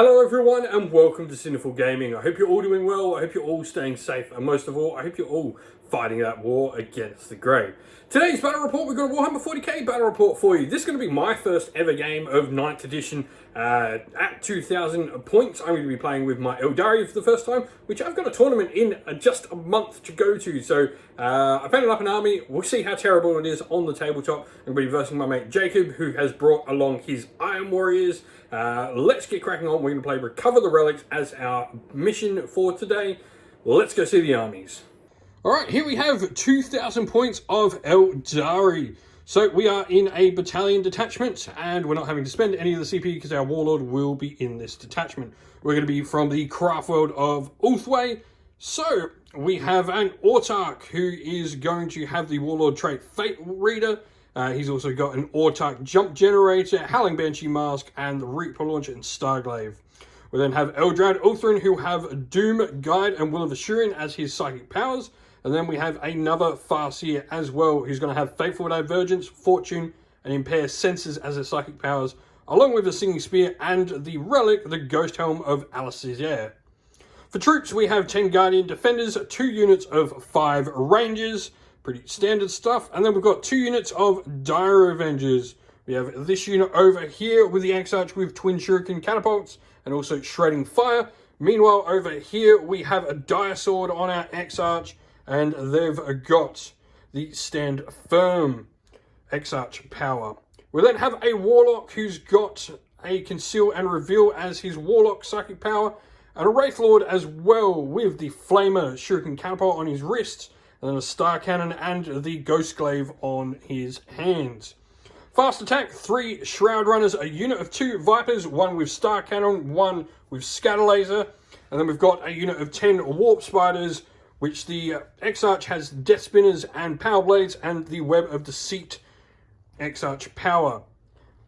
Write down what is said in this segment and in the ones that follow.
Hello everyone and welcome to Sinful Gaming. I hope you're all doing well, I hope you're all staying safe, and most of all, I hope you're all fighting that war against the grey. Today's battle report, we've got a Warhammer 40k battle report for you. This is going to be my first ever game of 9th edition at 2,000 points. I'm going to be playing with my Aeldari for the first time, which I've got a tournament in just a month to go to. So I've painted up an army. We'll see how terrible it is on the tabletop. I'm going to be versing my mate Jacob, who has brought along his Iron Warriors. Let's get cracking on. We're going to play Recover the Relics as our mission for today. Let's go see the armies. Alright, here we have 2,000 points of Aeldari. So we are in a battalion detachment, and we're not having to spend any of the CP because our warlord will be in this detachment. We're going to be from the craft world of Ulthwe. So we have an Autarch who is going to have the warlord trait Fate Reader. He's also got an Autarch Jump Generator, Howling Banshee Mask, and the Reaper Launcher and Starglaive. We then have Eldrad Ulthrin, who have Doom Guide and Will of Assurin as his psychic powers. And then we have another Farseer as well, who's going to have Fateful Divergence, Fortune, and Impair Senses as his psychic powers, along with the Singing Spear and the Relic, the Ghost Helm of Alicizere. For troops, we have 10 Guardian Defenders, 2 units of 5 Rangers, pretty standard stuff. And then we've got 2 units of Dire Avengers. We have this unit over here with the Exarch with Twin Shuriken Catapults and also Shredding Fire. Meanwhile, over here, we have a Dire Sword on our Exarch, and they've got the Stand Firm Exarch power. We then have a Warlock who's got a Conceal and Reveal as his Warlock psychic power, and a Wraith Lord as well with the Flamer Shuriken Catapult on his wrists, and then a Star Cannon and the Ghost Glaive on his hands. Fast attack, 3 Shroud Runners, a unit of 2 Vipers, 1 with Star Cannon, 1 with Scatter Laser, and then we've got a unit of 10 Warp Spiders, which the Exarch has Death Spinners and Power Blades, and the Web of Deceit Exarch power.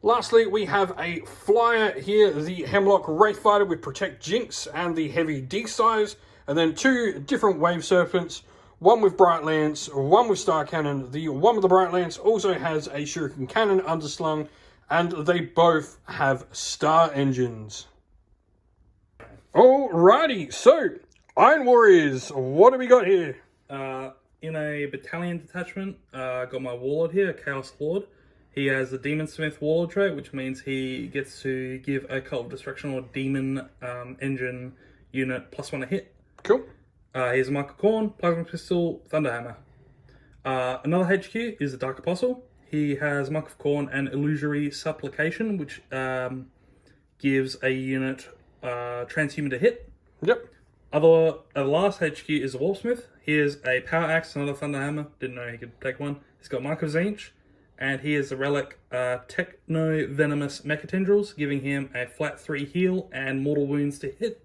Lastly, we have a flyer here, the Hemlock Wraithfighter with Protect Jinx and the Heavy D-Size, and then 2 different Wave Serpents, 1 with Bright Lance, 1 with Star Cannon. The one with the Bright Lance also has a Shuriken Cannon underslung, and they both have Star Engines. Alrighty, so Iron Warriors, what do we got here? In a battalion detachment, got my Warlord here, a Chaos Lord. He has the Demon Smith Warlord trait, which means he gets to give a Cult of Destruction or Demon Engine unit +1 a hit. Cool. He has a Mark of Khorne, Plasma Pistol, Thunderhammer. Another HQ is the Dark Apostle. He has Mark of Khorne and Illusory Supplication, which gives a unit Transhuman to hit. Yep. The last HQ is the Wolfsmith. He has a Power Axe, another Thunderhammer. Didn't know he could take one. He's got Mark of Tzeentch, and he has the Relic Techno Venomous Mecha Tendrils, giving him a flat 3 heal and mortal wounds to hit.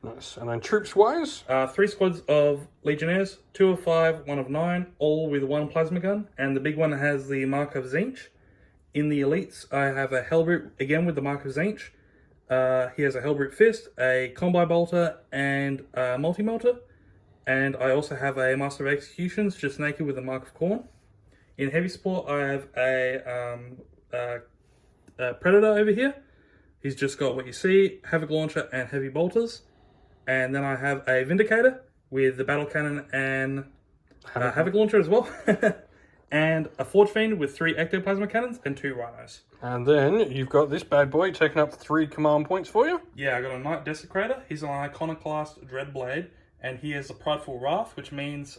Nice. And then troops-wise? 3 squads of Legionnaires, 2 of 5, 1 of 9, all with 1 plasma gun, and the big one has the Mark of Tzeentch. In the elites, I have a Hellbrute, again with the Mark of Tzeentch. He has a Hellbrute Fist, a Combi Bolter, and a Multi-Melter. And I also have a Master of Executions, just naked with a Mark of Khorne. In heavy support, I have a Predator over here. He's just got what you see, Havoc Launcher and Heavy Bolters. And then I have a Vindicator with the Battle Cannon and Havoc Launcher as well. And a Forge Fiend with 3 Ectoplasma Cannons and 2 Rhinos. And then you've got this bad boy taking up 3 command points for you. Yeah, I got a Knight Desecrator. He's an Iconoclast Dreadblade, and he has a Prideful Wrath, which means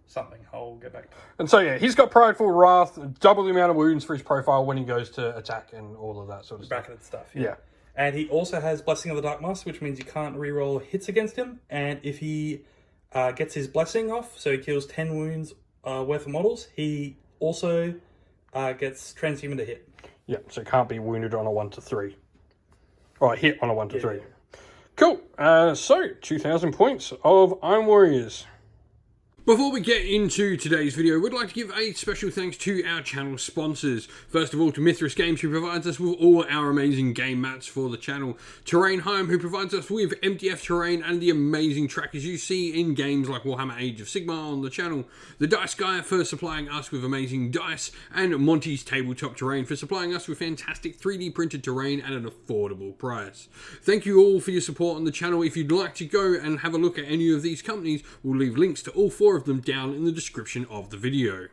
something. I'll get back to it. And so, yeah, he's got Prideful Wrath, double the amount of wounds for his profile when he goes to attack and all of that sort of stuff. Bracketed stuff, yeah. And he also has Blessing of the Dark Master, which means you can't reroll hits against him. And if he gets his Blessing off, so he kills 10 wounds worth of models, he also gets Transhuman to hit. Yeah, so can't be wounded on a 1 to 3. Or hit on a 1 to 3. Cool. So, 2,000 points of Iron Warriors. Before we get into today's video, we'd like to give a special thanks to our channel sponsors. First of all, to Mithras Games, who provides us with all our amazing game mats for the channel. Terrainheim, who provides us with MDF terrain and the amazing trackers you see in games like Warhammer Age of Sigmar on the channel. The Dice Guy for supplying us with amazing dice, and Monty's Tabletop Terrain for supplying us with fantastic 3D printed terrain at an affordable price. Thank you all for your support on the channel. If you'd like to go and have a look at any of these companies, we'll leave links to all four of them down in the description of the video.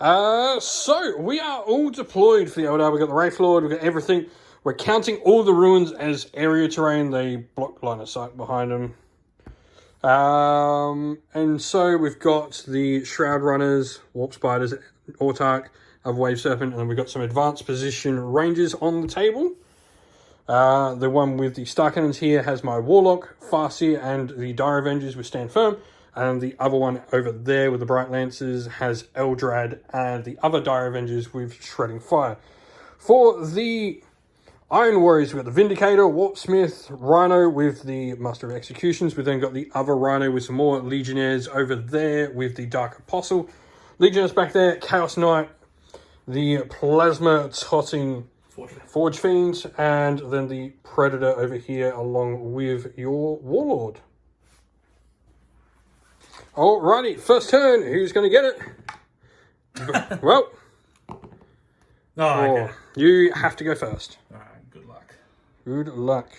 So we are all deployed for the Aeldari. We've got the Wraith Lord, we've got everything. We're counting all the ruins as area terrain. They block line of sight behind them. And so we've got the Shroud Runners, Warp Spiders, Autarch, of Wave Serpent, and then we've got some advanced position ranges on the table. The one with the Star Cannons here has my Warlock, Farseer, and the Dire Avengers with Stand Firm. And the other one over there with the Bright Lancers has Eldrad and the other Dire Avengers with Shredding Fire. For the Iron Warriors, we've got the Vindicator, Warpsmith, Rhino with the Master of Executions. We've then got the other Rhino with some more Legionnaires over there with the Dark Apostle. Legionnaires back there, Chaos Knight, the Plasma Totting Forge Fiends, and then the Predator over here along with your Warlord. Alrighty, first turn. Who's going to get it? Well, Okay. You have to go first. Alright, good luck. Good luck.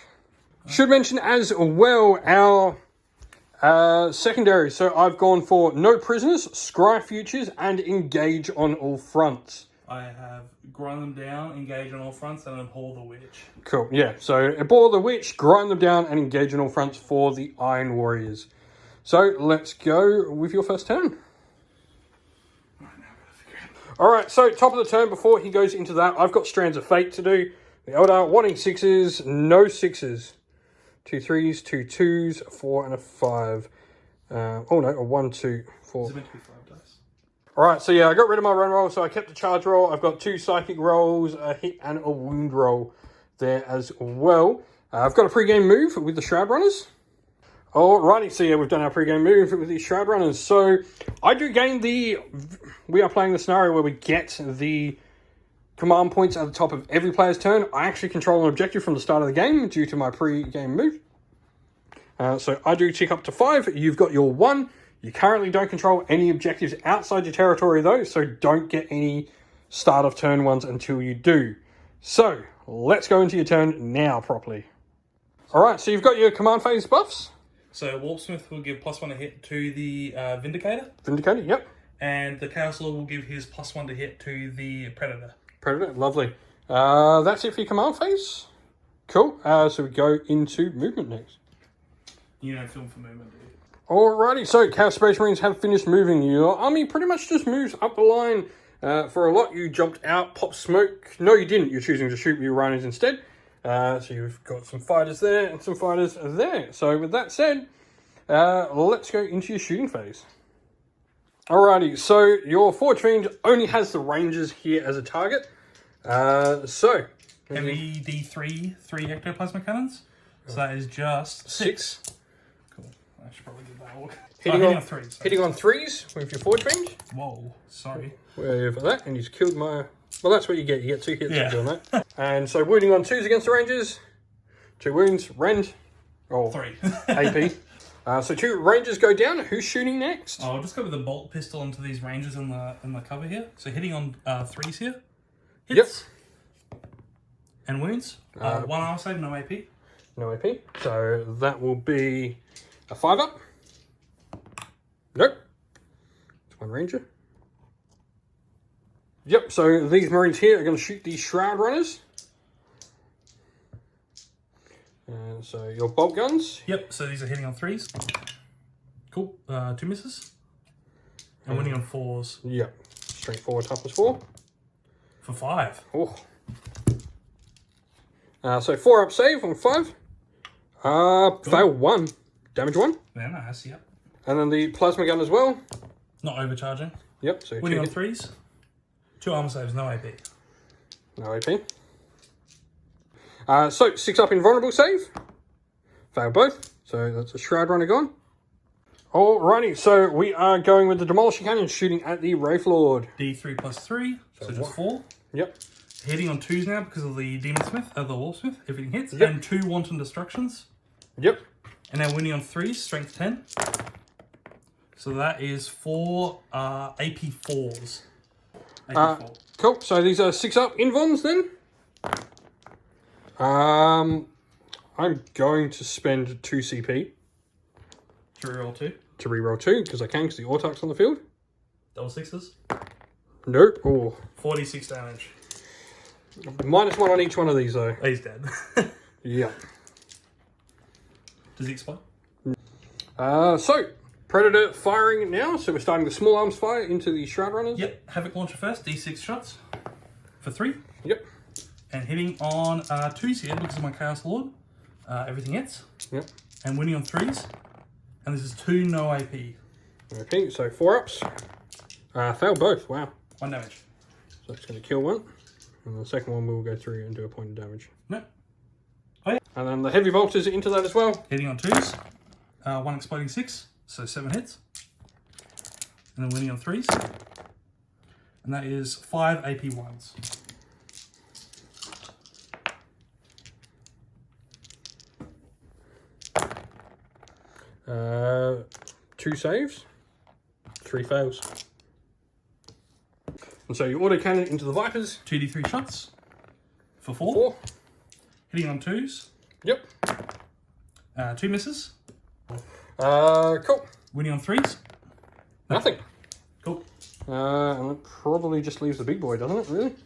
Should mention as well our secondary. So I've gone for No Prisoners, Scry Futures, and Engage on all fronts. I have grind them down, engage on all fronts, and abhor the witch. Cool, yeah. So abhor the witch, grind them down, and engage on all fronts for the Iron Warriors. So let's go with your first turn. Alright, so top of the turn, before he goes into that, I've got Strands of Fate to do. The Eldar wanting 6s, no 6s. 2 3s, 2 2s, 4 and a 5. A 1, 2, 4. Is it meant to be 5 dice? Alright, so yeah, I got rid of my run roll, so I kept the charge roll. I've got 2 psychic rolls, a hit and a wound roll there as well. I've got a pre-game move with the Shroud Runners. Alrighty, so yeah, we've done our pre-game move with the Shroud Runners. So I do gain we are playing the scenario where we get the command points at the top of every player's turn. I actually control an objective from the start of the game due to my pre-game move. So I do tick up to 5. You've got your 1. You currently don't control any objectives outside your territory though, so don't get any start of turn ones until you do. So let's go into your turn now properly. Alright, so you've got your command phase buffs. So Warpsmith will give +1 to hit to the Vindicator. Vindicator, yep. And the Chaos Lord will give his +1 to hit to the Predator. Predator, lovely. That's it for your command phase. Cool. So we go into movement next. You don't film for movement, do you? Alrighty, so Chaos Space Marines have finished moving. Your army pretty much just moves up the line. For a lot, you jumped out, popped smoke. No, you didn't. You're choosing to shoot your rhinos instead. So you've got some fighters there and some fighters there. So with that said, let's go into your shooting phase. Alrighty, so your Forge Fiend only has the Rangers here as a target. So heavy D3, 3 hectoplasma cannons. So that is just 6. Cool. I should probably give that a look. Hitting on 3s. Hitting on 3s with your Forge Fiend. Whoa, sorry. Where for that, and he's killed my... Well, that's what you get. You get 2 hits for doing that. And so wounding on 2s against the Rangers. 2 wounds, rend. 3. AP. So 2 Rangers go down. Who's shooting next? I'll just go with the bolt pistol into these Rangers in the cover here. So hitting on 3s here. Hits. Yep. And wounds. 1 armor save, no AP. No AP. So that will be a 5-up. Nope. It's 1 Ranger. Yep, so these Marines here are going to shoot these Shroud Runners. And so your bolt guns. Yep, so these are hitting on 3s. Cool. 2 misses. And winning on 4s. Yep. Strength 4, toughness 4. For 5. Oh. So 4-up save on 5. Fail 1. Damage 1. Yeah, nice, yep. And then the plasma gun as well. Not overcharging. Yep, so winning on 3s. 2 armor saves, no AP. No AP. So 6 up invulnerable save. Failed both. So that's a Shroud Runner gone. Alrighty, so we are going with the Demolishing Cannon, shooting at the Wraith Lord. D3 plus 3, so just 4. Yep. Hitting on 2s now because of the Demon Smith, the Wolfsmith, everything hits. Yep. And 2 Wanton Destructions. Yep. And now winning on 3s, Strength 10. So that is 4 AP4s. AP4. Cool, so these are 6-up invons then. I'm going to spend 2 CP. To reroll 2. To reroll 2, because I can, because the Autarch's on the field. Double 6s. Nope. Oh. 46 damage. -1 on each one of these, though. He's dead. Yeah. Does he explode? So, Predator firing now. So we're starting the small arms fire into the Shroud Runners. Yep. Havoc Launcher first. D6 shots. For 3. Yep. And hitting on 2s here because of my Chaos Lord. Everything hits. Yep. And winning on 3s. And this is 2 no AP. Okay, so 4-ups. Fail both, wow. 1 damage. So it's going to kill one. And the second one will go through and do a point of damage. No. Oh yeah. And then the heavy bolters into that as well. Hitting on 2s. 1 exploding 6. So 7 hits. And then winning on 3s. And that is 5 AP1s. Uh, 2 saves, 3 fails. And so you autocannon into the Vipers. 2d3 shots. For 4. 4. Hitting on 2s. Yep. 2 misses. Cool. Winning on 3s. Nothing. Cool. And it probably just leaves the big boy, doesn't it, really?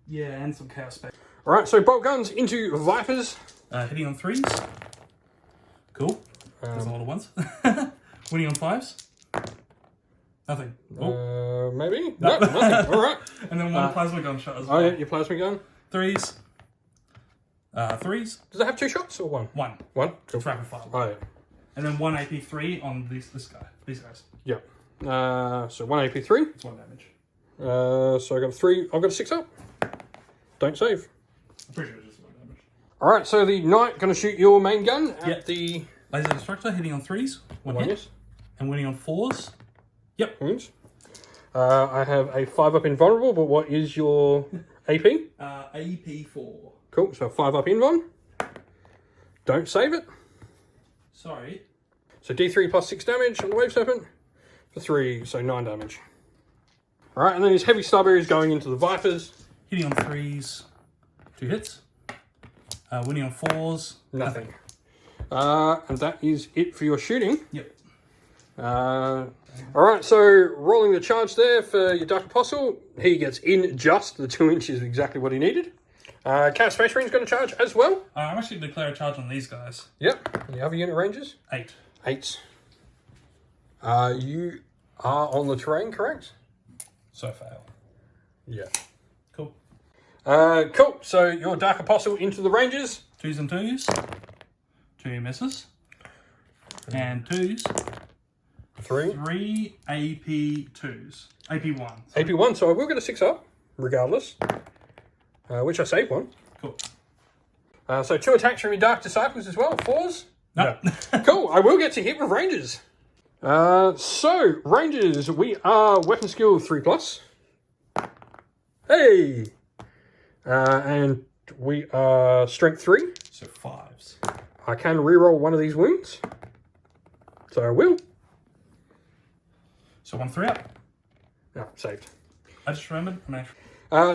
Yeah, and some chaos spec. Alright, so bolt guns into Vipers. Hitting on 3s. Cool. There's a lot of ones. Winning on 5s. Nothing. Oh. Maybe? No, nothing. Alright. And then 1 plasma gun shot as well. Oh yeah, your plasma gun. 3s. 3s. Does it have 2 shots or 1? 1. 1? Cool. It's rapid fire. Oh yeah. And then 1 AP3 on this guy. These guys. Yeah. So 1 AP3. It's 1 damage. So I got a 3. I've got a 6-up. Don't save. I'm pretty sure it's just 1 damage. Alright, so the Knight going to shoot your main gun at the... Laser Destructor hitting on 3s. 1 hit. Yes. And winning on 4s. Yep. Wounds. I have a 5-up invulnerable, but what is your AP? AP4. Cool, so 5-up invuln. Don't save it. Sorry. So D3 plus 6 damage on the Wave Serpent for 3, so 9 damage. Alright, and then his Heavy Stubber is going into the Vipers. Hitting on 3s. 2 hits. Winning on 4s. Nothing. And that is it for your shooting. Yep. Alright, so rolling the charge there for your Dark Apostle. He gets in just the 2 inches, exactly what he needed. Chaos Space Marine's going to charge as well. I'm actually going to declare a charge on these guys. Yep. The other unit ranges? 8. 8. You are on the terrain, correct? So fail. Yeah. Cool. Cool. So your Dark Apostle into the ranges. 2s and 2s. 2 misses. And 2s. 3. 3 AP2s. AP1. AP1, so I will get a 6-up, regardless. Which I saved 1. Cool. So 2 attacks from your Dark Disciples as well. 4s? No. Cool. I will get to hit with Rangers. So, Rangers, we are Weapon Skill 3+. Hey! And we are Strength 3. So 5s. I can reroll one of these wounds. So I will. So 1 3-up. No, saved. I just remembered.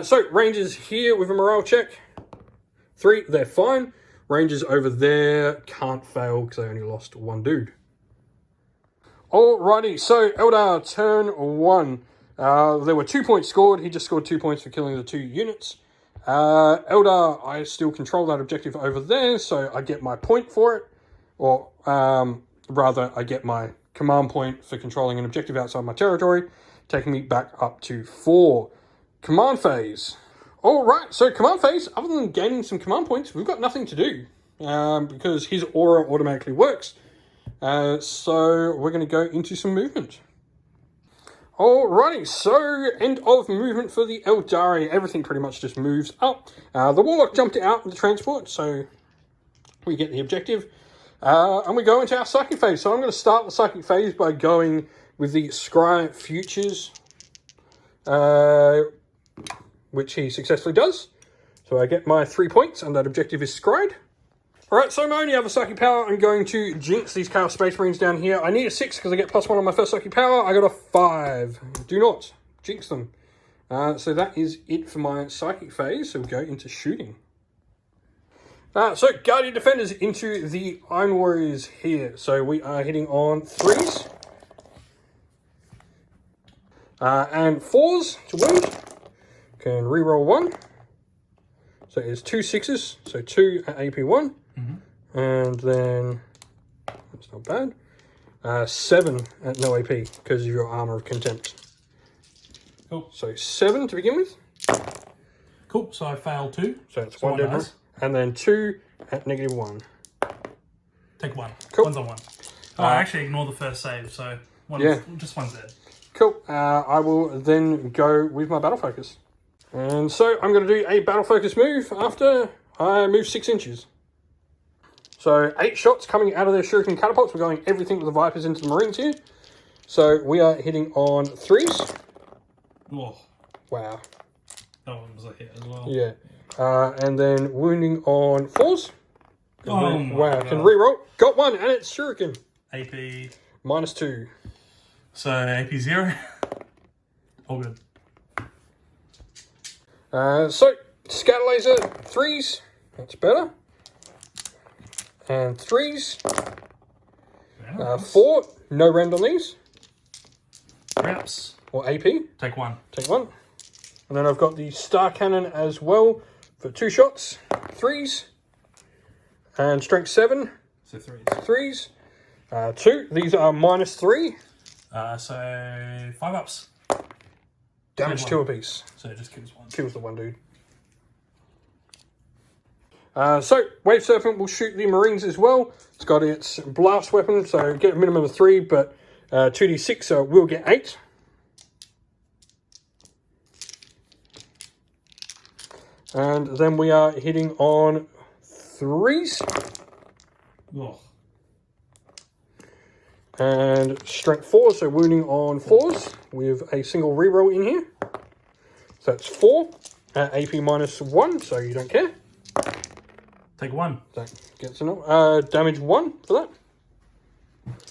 So, Rangers here with a morale check. 3, they're fine. Rangers over there can't fail because they only lost 1 dude. Alrighty, so Eldar, turn 1. There were 2 points scored. He just scored 2 points for killing the 2 units. Eldar, I still control that objective over there, so I get my point for it. Or, rather, I get my command point for controlling an objective outside my territory, taking me back up to 4. Command phase. Alright, so command phase, other than gaining some command points, we've got nothing to do. Because his aura automatically works. So we're going to go into some movement. Alrighty, so end of movement for the Aeldari. Everything pretty much just moves up. The Warlock jumped out of the transport, so we get the objective. And we go into our psychic phase. So I'm going to start the psychic phase by going with the Scry Futures, which he successfully does. So I get my 3 points, and that objective is scried. Alright, so my only other psychic power, I'm going to jinx these Chaos Space Marines down here. I need a 6 because I get +1 on my first psychic power. I got a 5. Do not jinx them. So that is it for my psychic phase. So we go into shooting. So Guardian Defenders into the Iron Warriors here. So we are hitting on 3s. And 4s to wound. Can reroll 1. So it's 2 6s. So 2 at AP 1. And then, that's not bad, 7 at no AP because of your Armor of Contempt. Cool. So 7 to begin with. Cool, so I failed 2. So it's 1 dead one. And then 2 at -1. Take 1. Cool. 1's on 1. I actually ignore the first save, so just 1's dead. Cool. I will then go with my Battle Focus. And so I'm going to do a Battle Focus move after I move 6 inches. So 8 shots coming out of their Shuriken Catapults. We're going everything with the Vipers into the Marines here. So we are hitting on 3s. Oh. Wow. That one was a hit as well. Yeah. And then wounding on 4s. Oh my wow. God. Can reroll. Got 1, and it's Shuriken. AP. -2. So AP 0. All good. So Scatter Laser 3s. That's better. And 3s. 4. No rend on these. Reps. Or AP. Take 1. Take 1. And then I've got the Star Cannon as well for 2 shots. 3s. And strength 7. So 3s. 3s. 2. These are -3. So 5 ups. Damage 2 apiece. So it just kills 1. Kills the one dude. So Wave Serpent will shoot the Marines as well. It's got its blast weapon, so get a minimum of 3, but 2d6, so it will get 8. And then we are hitting on 3s. Oh. And strength 4, so wounding on 4s with a single reroll in here. So that's 4 at AP -1, so you don't care. Take 1. That gets enough. Damage 1 for that.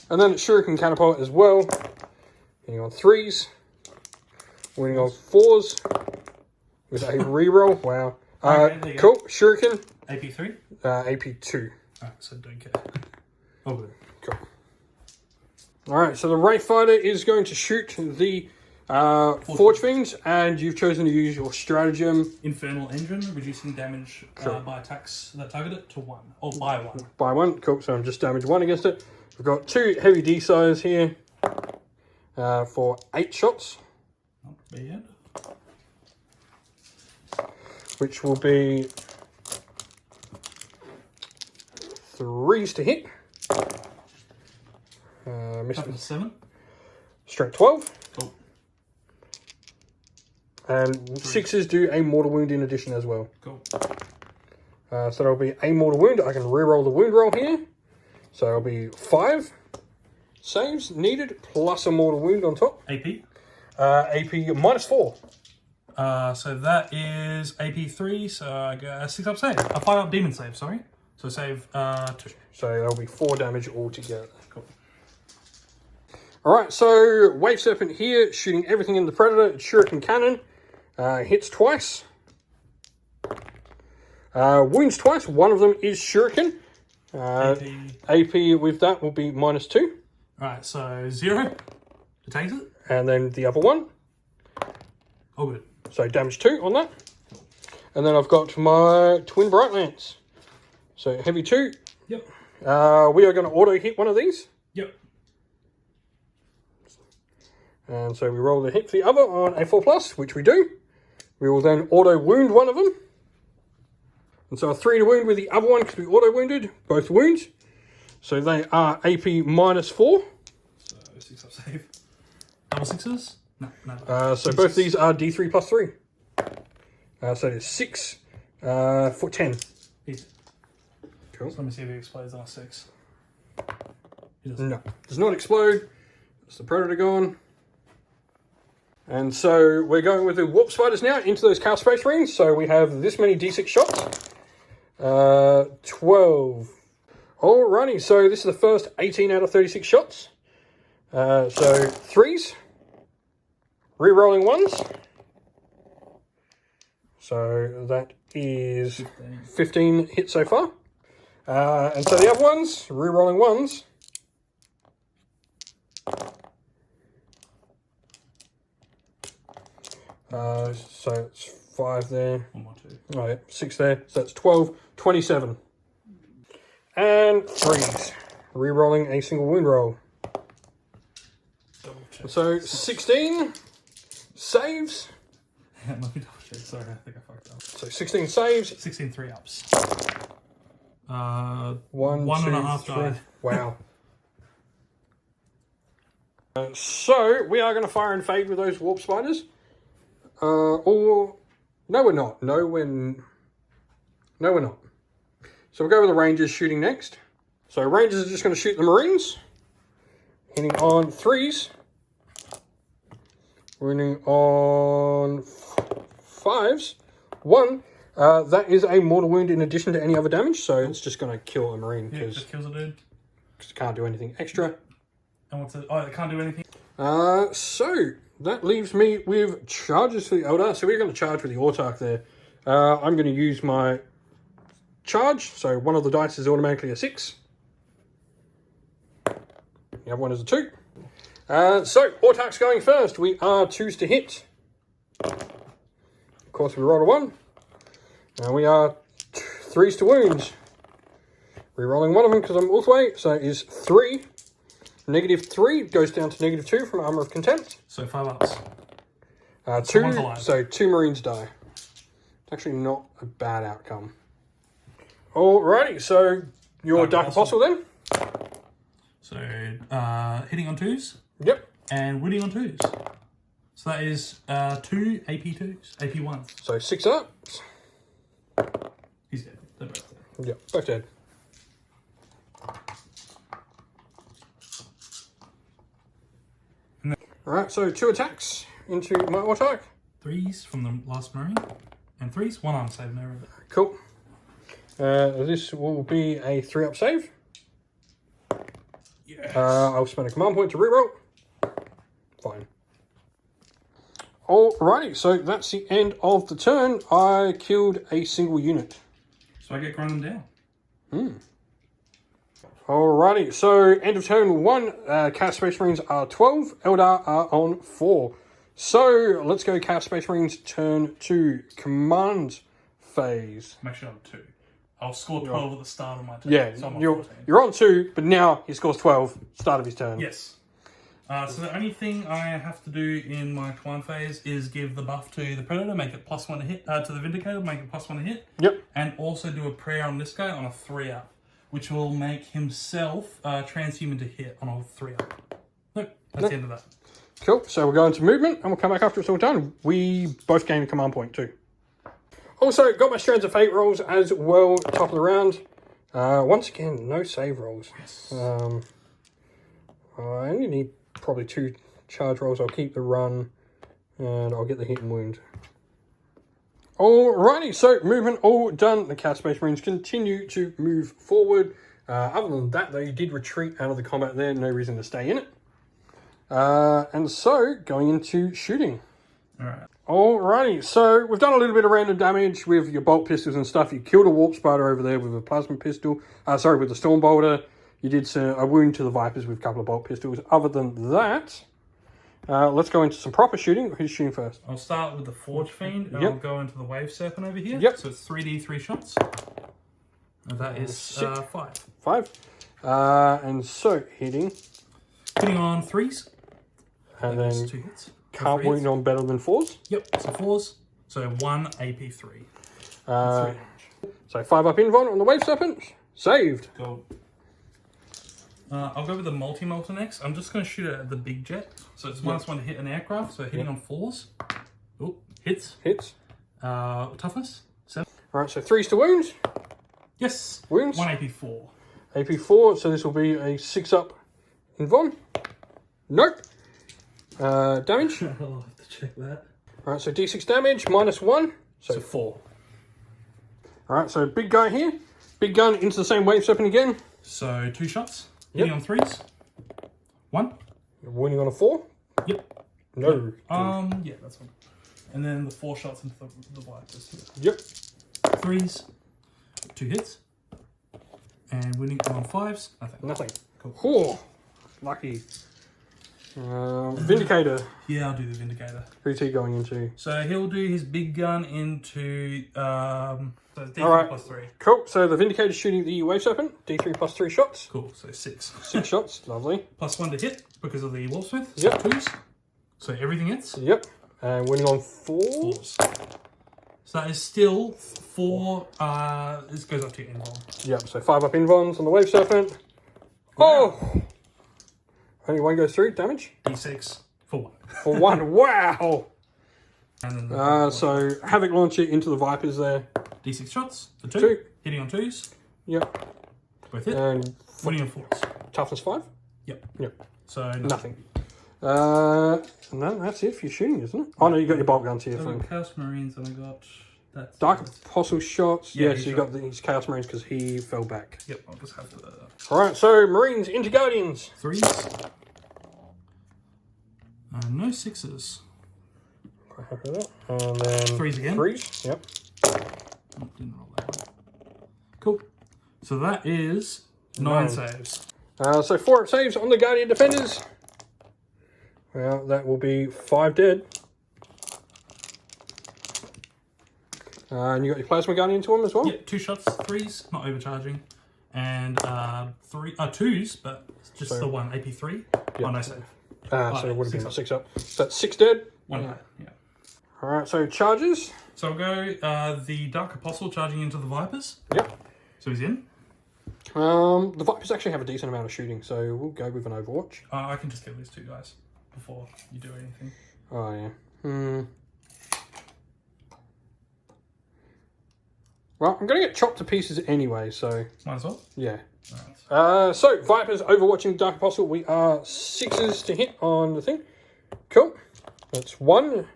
And then Shuriken Catapult as well. Hitting on 3s. Wounding on 4s with a reroll. Wow. Okay, cool. Shuriken. AP 3? AP 2. Alright, so don't care. Oh, good. Cool. Alright, so the Wraith Fighter is going to shoot the Forge Fiends, and you've chosen to use your stratagem. Infernal Engine, reducing damage by attacks that target it to 1. Or by 1. By 1, cool, so I'm just damage 1 against it. We've got 2 heavy D-size here for 8 shots. Not bad. Which will be 3s to hit. Toughness 7. Strength 12. Cool. And 6s do a mortal wound in addition as well. Cool. So that'll be a mortal wound. I can reroll the wound roll here. So it'll be 5 saves needed plus a mortal wound on top. AP? AP -4. So that is AP 3, so I get a 6 up save. A 5 up demon save, sorry. So save 2. So that'll be 4 damage altogether. Cool. Alright, so Wave Serpent here, shooting everything in the Predator. It's Shuriken Cannon. Hits twice. Wounds twice. One of them is Shuriken. AP with that will be -2. Alright, so 0 to take it. And then the other one. Oh, good. So damage 2 on that. And then I've got my Twin Bright Lance. So heavy 2. Yep. We are going to auto hit one of these. Yep. And so we roll the hit for the other on a 4+, which we do. We will then auto wound one of them. And so a 3 to wound with the other one because we auto wounded both wounds. So they are AP -4. So 6 up save. Double 6s? No. So both these are D3 +3. So it's 6 for 10. Easy. Cool. So let me see if he explodes on a 6. No, does not explode. It's the Predator gone. And so we're going with the Warp Spiders now into those Chaos Space Marines. So we have this many D6 shots. 12. Alrighty, so this is the first 18 out of 36 shots. So 3s. Re-rolling 1s. So that is 15 hits so far. And so the other ones, re-rolling 1s. So it's 5 there. 1 more 2. Oh yeah, 6 there. So that's 12, 27. And 3s. Re-rolling a single wound roll. So 16 saves. Let me double check. Sorry, I think I fucked up. So 16 saves. 16 3-ups. 1, 2, 1.5 3. die. Wow. So we are going to fire and fade with those Warp Spiders. Or no, we're not. No, we're not. So we'll go with the Rangers shooting next. So Rangers are just going to shoot the Marines, hitting on 3s, winning on 5s. 1. That is a mortal wound in addition to any other damage, so it's just going to kill a Marine because just kills a dude. it can't do anything extra. And what's it? Oh, it can't do anything. So that leaves me with charges for the Eldar. So we're going to charge with the Autarch there. I'm going to use my charge. So one of the dice is automatically a 6. The other one is a 2. So Autarch's going first. We are 2s to hit. Of course, we rolled a 1. And we are 3s to wound. Rerolling one of them because I'm Ulthwe. So it is 3. -3 goes down to -2 from Armor of Contempt. So 5 ups. 2, so 2 Marines die. It's actually not a bad outcome. Alrighty, so your Dark Apostle then? So hitting on 2s. Yep. And wounding on 2s. So that is 2 AP2s, AP1s. So 6 up. He's dead. They're both dead. Yep, both dead. Alright, so 2 attacks into my Autarch. 3s from the last Marine. And 3s, 1 arm save, no rivet. Cool. This will be a 3-up save. Yes. I'll spend a command point to reroll. Fine. Alrighty, so that's the end of the turn. I killed a single unit. So I get grind them down. Alrighty, so end of turn 1, Chaos Space Marines are 12, Eldar are on 4. So let's go Chaos Space Marines turn 2, command phase. I'm actually on 2. I'll score 12 at the start of my turn. Yeah, so I'm on you're 14. on 2, but now he scores 12, start of his turn. Yes. So the only thing I have to do in my command phase is give the buff to the Predator, make it +1 to hit, to the Vindicator, make it +1 to hit. Yep. And also do a prayer on this guy on a 3-up, which will make himself transhuman to hit on a 3-up. Nope, that's the end of that. Cool, so we'll go into movement and we'll come back after it's all done. We both gain a command point too. Also, got my Strands of Fate rolls as well, top of the round. Once again, no save rolls. Yes. I only need probably 2 charge rolls. I'll keep the run and I'll get the hit and wound. Alrighty, so movement all done. The Chaos Space Marines continue to move forward. Other than that, they did retreat out of the combat there. No reason to stay in it. And so, going into shooting. Alright. Alrighty, so we've done a little bit of random damage with your bolt pistols and stuff. You killed a Warp Spider over there with a plasma pistol. With the Storm Bolter. You did a wound to the Vipers with a couple of bolt pistols. Other than that, let's go into some proper shooting. Who's shooting first? I'll start with the Forge Fiend, and Yep. I'll go into the Wave Serpent over here. Yep. So it's 3d3 shots. And that is 5. 5. And so, hitting. Hitting on 3s. And That is then 2 hits. can't wound on better than 4s. Yep, so 4s. So 1 AP3. 3 damage. So 5 up invuln on the Wave Serpent. Saved. Go. I'll go with the multi-molter next. I'm just going to shoot it at the big jet. So it's -1 to hit an aircraft. So hitting on 4s. Oh, hits. Hits. Toughness. 7. Alright, so 3s to wounds. Yes. Wounds. 1 AP4. AP4, so this will be a 6 up Invon. Nope. Damage. I'll have to check that. Alright, so D6 damage, -1. So 4. Alright, so big guy here. Big gun into the same wave serpent again. So 2 shots. Yep. Hitting on 3s. 1. Winning on a 4. Yep. No. Yeah, that's one. And then the 4 shots into the Vipers. Yep. 3s. 2 hits. And winning on 5s. Nothing. Nothing. Cool. Oh, lucky. Vindicator. Yeah, I'll do the Vindicator. Who's he going into? So he'll do his big gun into so D3 Alright. plus 3. Cool. So the Vindicator's shooting the wave serpent. D3 plus 3 shots. Cool, so 6. 6 shots. Lovely. Plus 1 to hit because of the Wolfsmith. Yep. So 2s. So everything hits. Yep. And winning on 4. 4s. So that is still 4. This goes up to your invuln. Yep. So 5 up invons on the wave serpent. Wow. Oh! Only 1 goes through. Damage? D6 for 1. For 1. Wow! And then So Havoc launcher into the Vipers there. D6 shots for 2. 2. Hitting on 2s. Yep. Both hit. And Winning on 4s. toughness 5. Yep. Yep. So Nothing. And then that's it for your shooting, isn't it? Oh no, you got your bolt guns here. So I From got Chaos Marines and I got that. Dark Apostle shots. Yeah, Yes, he's you got these Chaos Marines because he fell back. Yep, I'll just have the Alright, so Marines into Guardians. 3s. No 6s. Quite happy with that. And then 3s again. 3s, yep. Oh, didn't roll that one. Cool. So that is 9 saves. So 4 up saves on the Guardian Defenders. Well, that will be 5 dead. And you got your Plasma Gun into them as well? Yep, 2 shots, 3s, not overcharging. And 2s, but just So- the one, AP3. Yep. Oh, no save. So it would have 6 been up. 6 up. So that's 6 dead. 1 hit, yeah. Alright, so charges. So I'll go the Dark Apostle charging into the Vipers. Yep. So he's in. The Vipers actually have a decent amount of shooting, so we'll go with an Overwatch. I can just kill these 2 guys before you do anything. Oh, yeah. Well, I'm going to get chopped to pieces anyway, so Might as well. yeah. Alright. So, Vipers overwatching Dark Apostle. We are 6s to hit on the thing. Cool. That's 1.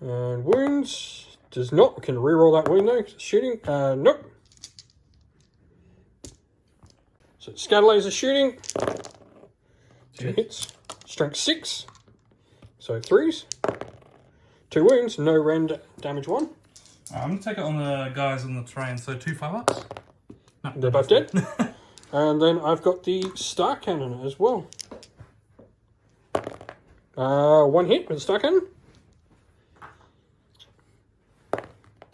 And wounds. Does not. We can reroll that wound though, 'cause it's shooting. Nope. So, Scatter Laser shooting. 2 hits. Strength 6. So, 3s. 2 wounds. No rend damage 1. I'm going to take it on the guys on the train. So 2 5-ups. No, They're both dead. And then I've got the Star Cannon as well. 1 hit with the Star Cannon.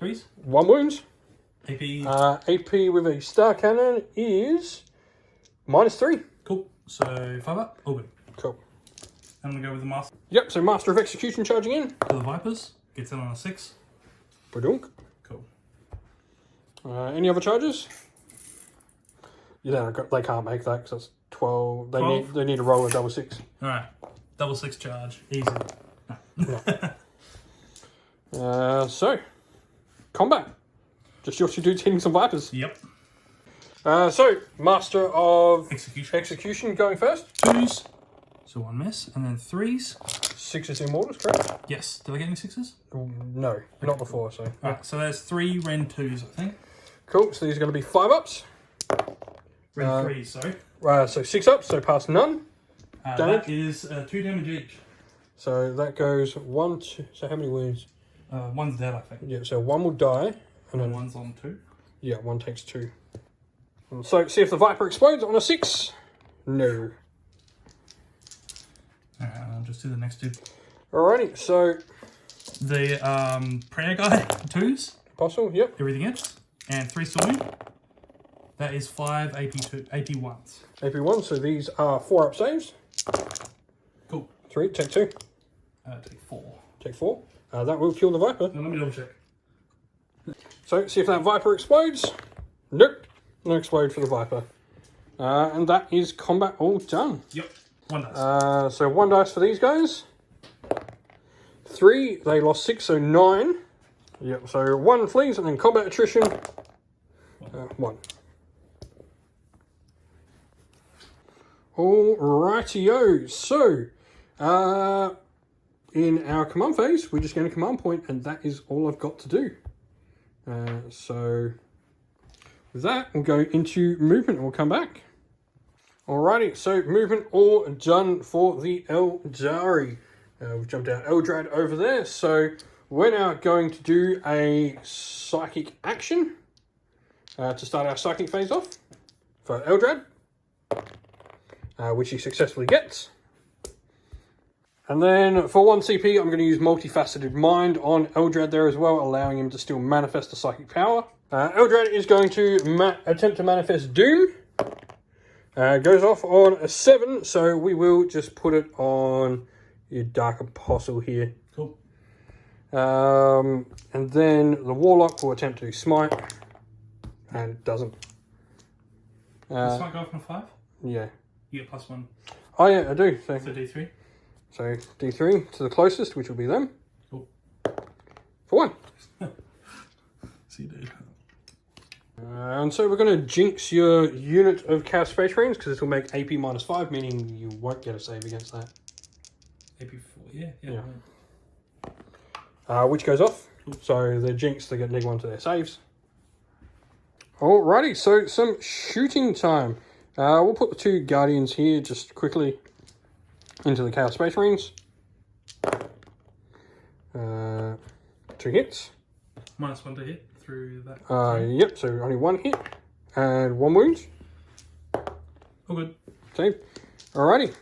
3s. 1 wound. AP. AP with a Star Cannon is -3. Cool. So 5-up. All good. Cool. I'm going to go with the Master Yep, so Master of Execution charging in. to the Vipers. Gets in on a 6. Badunk. Cool. Any other charges? Yeah, they can't make that because that's 12. They 12? need to roll a double 6. Alright. Double 6 charge. Easy. So, combat. Just your 2 dudes hitting some Vipers. Yep. So, Master of Execution. Execution going first. 2s. So 1 miss. And then 3s. 6 Immortals, correct? Yes. Did I get any 6s? No, not before, so. Alright, so there's 3 Ren 2s, I think. Cool, so these are going to be 5-ups. Ren 3s, sorry. So 6-ups, so past none. Damage? That is 2 damage each. So that goes 1, 2. So how many wounds? 1's dead, I think. Yeah, so 1 will die. And then, And 1's on 2. yeah, 1 takes 2. And so see if the Viper explodes on a 6. No. Alright, I'll just do the next 2. Alrighty, so The prayer guy, 2s. Apostle, yep. Everything hits. And 3 still wound. That is 5 AP2, AP1s. AP1, so these are 4-up saves. Cool. 3, take 2. Take 4. Take 4. That will kill the Viper. Now let me double check. So see if that Viper explodes. Nope. No explode for the Viper. And that is combat all done. Yep. 1 dice. So 1 dice for these guys. 3, they lost 6, so 9. Yep, so 1 flees and then combat attrition. 1. Alrighty-o. So, in our command phase, we're just going to command point, and that is all I've got to do. So, with that, we'll go into movement and we'll come back. Alrighty, so movement all done for the Aeldari. We've jumped our Eldrad over there, so we're now going to do a psychic action to start our psychic phase off for Eldrad, which he successfully gets. And then for 1 CP, I'm going to use Multifaceted Mind on Eldrad there as well, allowing him to still manifest the psychic power. Eldrad is going to attempt to manifest Doom. Goes off on a 7, so we will just put it on your Dark Apostle here. Cool. And then the Warlock will attempt to smite, and it doesn't. Does smite go off on a 5? Yeah. You get +1. Oh yeah, I do. So D3? So D3 to the closest, which will be them. Cool. For 1. See, dude. And so we're going to jinx your unit of Chaos Space Marines, because this will make AP -5, meaning you won't get a save against that. AP4, yeah. Which goes off. Cool. So they're jinxed, they get -1 to their saves. Alrighty, so some shooting time. We'll put the 2 Guardians here just quickly into the Chaos Space Marines. 2 hits. -1 to hit through that. Yep, so only 1 hit and 1 wound. All good. Save. Alrighty. We'll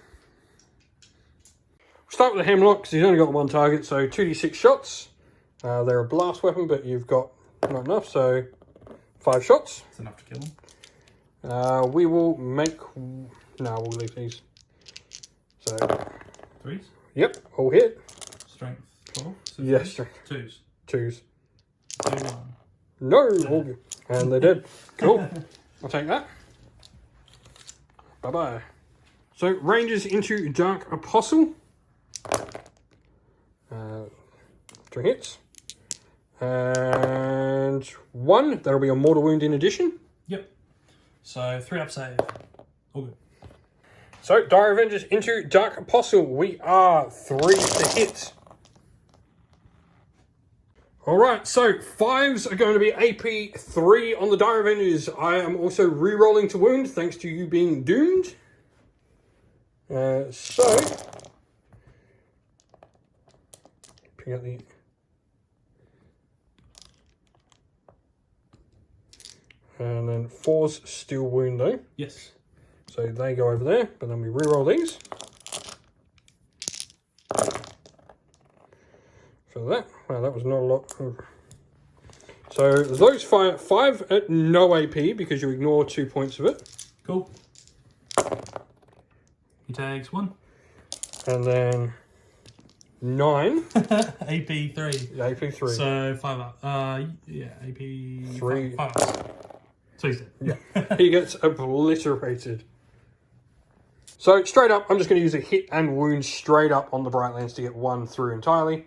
start with the Hemlock because he's only got 1 target, so 2d6 shots. They're a blast weapon, but you've got not enough, so 5 shots. That's enough to kill him. We will make... No, we'll leave these. So... 3s? Yep, all hit. Strength 12? So Yes, strength. 2s. 2s. 2, 1. No, all good. And they're dead. Cool. I'll take that. Bye-bye. So, Rangers into Dark Apostle. 3 hits. And 1. That'll be a mortal wound in addition. Yep. So 3 up save. All good. So, Dire Avengers into Dark Apostle. We are 3 to hit. Alright, so 5s are going to be AP 3 on the Dire Avengers. I am also re-rolling to wound thanks to you being doomed. So, pick out the... And then 4s still wound though. Yes. So they go over there, but then we re-roll these. For that. Wow, that was not a lot. So those 5 at no AP because you ignore 2 points of it. Cool. He takes 1. And then 9. AP 3. AP 3. So 5 up. Yeah, AP 3. 5 up. So he's dead. Yeah. He gets obliterated. So straight up, I'm just going to use a hit and wound straight up on the Brightlands to get 1 through entirely.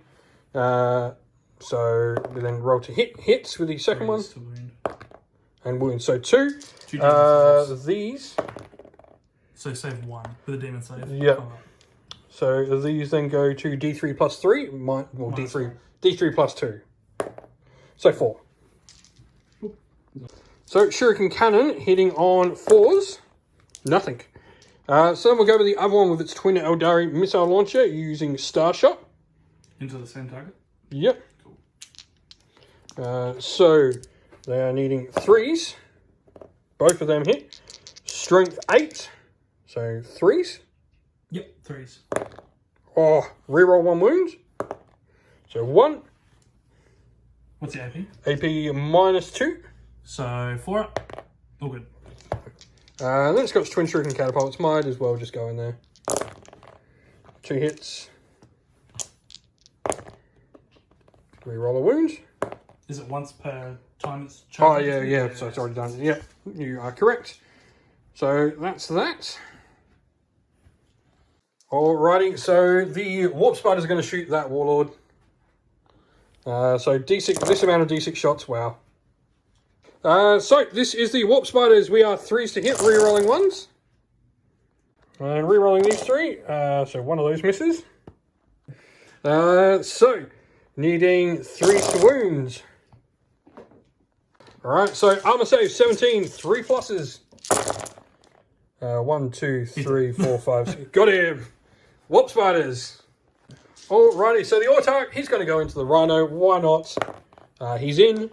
So we then roll to hits with the second one. Wound. And wound. So 2. These. So save 1 with a demon save. Yep. So these then go to D3 plus 3. Well, D3 plus 2. So 4. So Shuriken Cannon hitting on 4s. Nothing. So then we'll go with the other one with its twin Aeldari missile launcher using Star Shot. Into the same target? Yep. Cool. So they are needing 3s. Both of them hit. Strength 8. So 3s. Yep, 3s. Oh, reroll 1 wound. So 1. What's the AP? AP -2. So 4 up. All good. Then it's got its twin shuriken catapults. Might as well just go in there. 2 hits. Reroll a wound. Is it once per time it's Oh, chosen? yeah. So it's already done. Yep, you are correct. So that's that. Alrighty, so the Warp Spiders are going to shoot that Warlord. So D6, this amount of D6 shots, wow. So this is the Warp Spiders. We are 3s to hit, re-rolling 1s. And re-rolling these 3, so one of those misses. So, needing 3 to wounds. Alright, so armor save 17, 3 pluses. 1, 2, 3, 4, 5, 6. Got him! Whoop spiders! Alrighty, so the Autarch, he's going to go into the Rhino. Why not? He's in.